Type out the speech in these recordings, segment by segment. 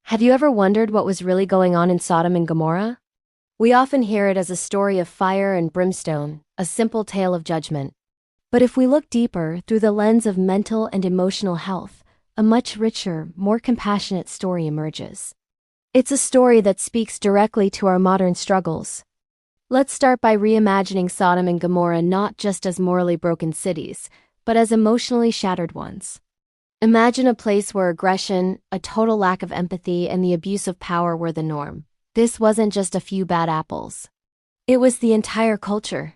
Have you ever wondered what was really going on in Sodom and Gomorrah? We often hear it as a story of fire and brimstone, a simple tale of judgment. But if we look deeper through the lens of mental and emotional health, a much richer, more compassionate story emerges. It's a story that speaks directly to our modern struggles. Let's start by reimagining Sodom and Gomorrah not just as morally broken cities, but as emotionally shattered ones. Imagine a place where aggression, a total lack of empathy, and the abuse of power were the norm. This wasn't just a few bad apples. It was the entire culture.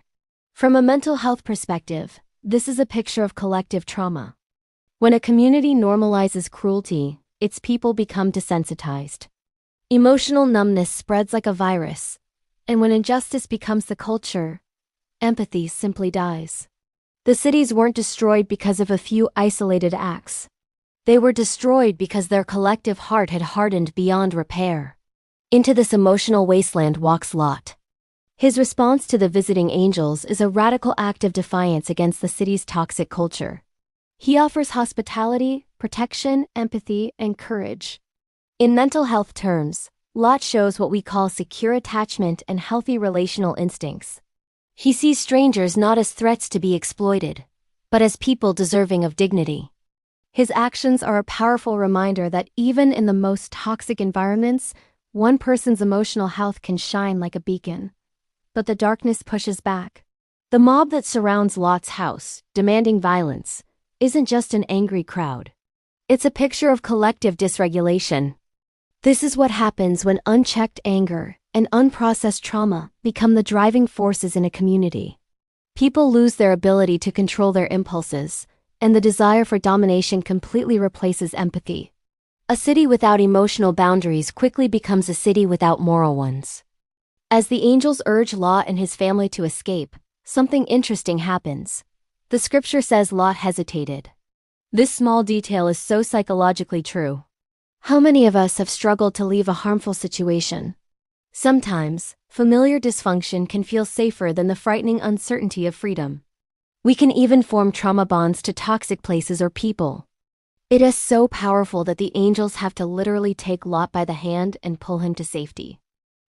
From a mental health perspective, this is a picture of collective trauma. When a community normalizes cruelty, its people become desensitized. Emotional numbness spreads like a virus, and when injustice becomes the culture, empathy simply dies. The cities weren't destroyed because of a few isolated acts. They were destroyed because their collective heart had hardened beyond repair. Into this emotional wasteland walks Lot. His response to the visiting angels is a radical act of defiance against the city's toxic culture. He offers hospitality, protection, empathy, and courage. In mental health terms, Lot shows what we call secure attachment and healthy relational instincts. He sees strangers not as threats to be exploited, but as people deserving of dignity. His actions are a powerful reminder that even in the most toxic environments, one person's emotional health can shine like a beacon. But the darkness pushes back. The mob that surrounds Lot's house, demanding violence, isn't just an angry crowd. It's a picture of collective dysregulation. This is what happens when unchecked anger and unprocessed trauma become the driving forces in a community. People lose their ability to control their impulses, and the desire for domination completely replaces empathy. A city without emotional boundaries quickly becomes a city without moral ones. As the angels urge Lot and his family to escape, something interesting happens. The scripture says Lot hesitated. This small detail is so psychologically true. How many of us have struggled to leave a harmful situation? Sometimes, familiar dysfunction can feel safer than the frightening uncertainty of freedom. We can even form trauma bonds to toxic places or people. It is so powerful that the angels have to literally take Lot by the hand and pull him to safety.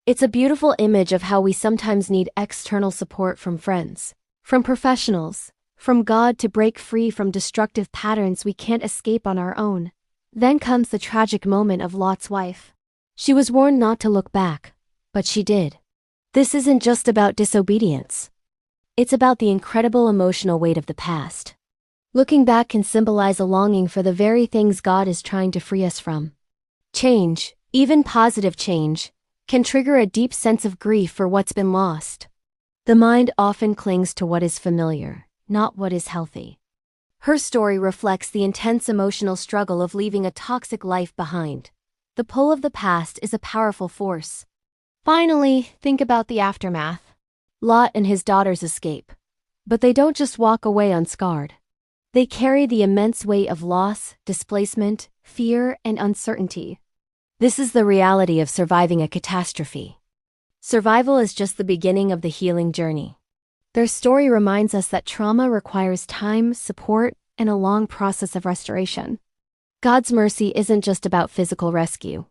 It's a beautiful image of how we sometimes need external support from friends, from professionals, from God to break free from destructive patterns we can't escape on our own. Then comes the tragic moment of Lot's wife. She was warned not to look back, but she did. This isn't just about disobedience. It's about the incredible emotional weight of the past. Looking back can symbolize a longing for the very things God is trying to free us from. Change, even positive change, can trigger a deep sense of grief for what's been lost. The mind often clings to what is familiar, not what is healthy. Her story reflects the intense emotional struggle of leaving a toxic life behind. The pull of the past is a powerful force. Finally, think about the aftermath. Lot and his daughters escape. But they don't just walk away unscarred. They carry the immense weight of loss, displacement, fear, and uncertainty. This is the reality of surviving a catastrophe. Survival is just the beginning of the healing journey. Their story reminds us that trauma requires time, support, and a long process of restoration. God's mercy isn't just about physical rescue.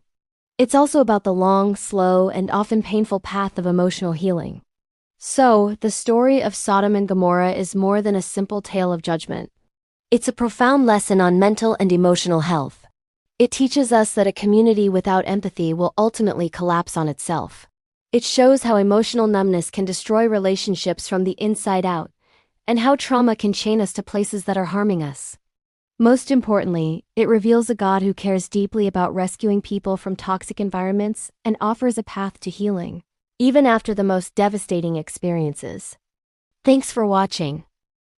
It's also about the long, slow, and often painful path of emotional healing. So, the story of Sodom and Gomorrah is more than a simple tale of judgment. It's a profound lesson on mental and emotional health. It teaches us that a community without empathy will ultimately collapse on itself. It shows how emotional numbness can destroy relationships from the inside out, and how trauma can chain us to places that are harming us. Most importantly, it reveals a God who cares deeply about rescuing people from toxic environments and offers a path to healing, even after the most devastating experiences. Thanks for watching.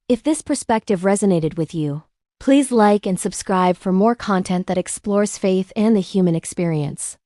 If this perspective resonated with you, please like and subscribe for more content that explores faith and the human experience.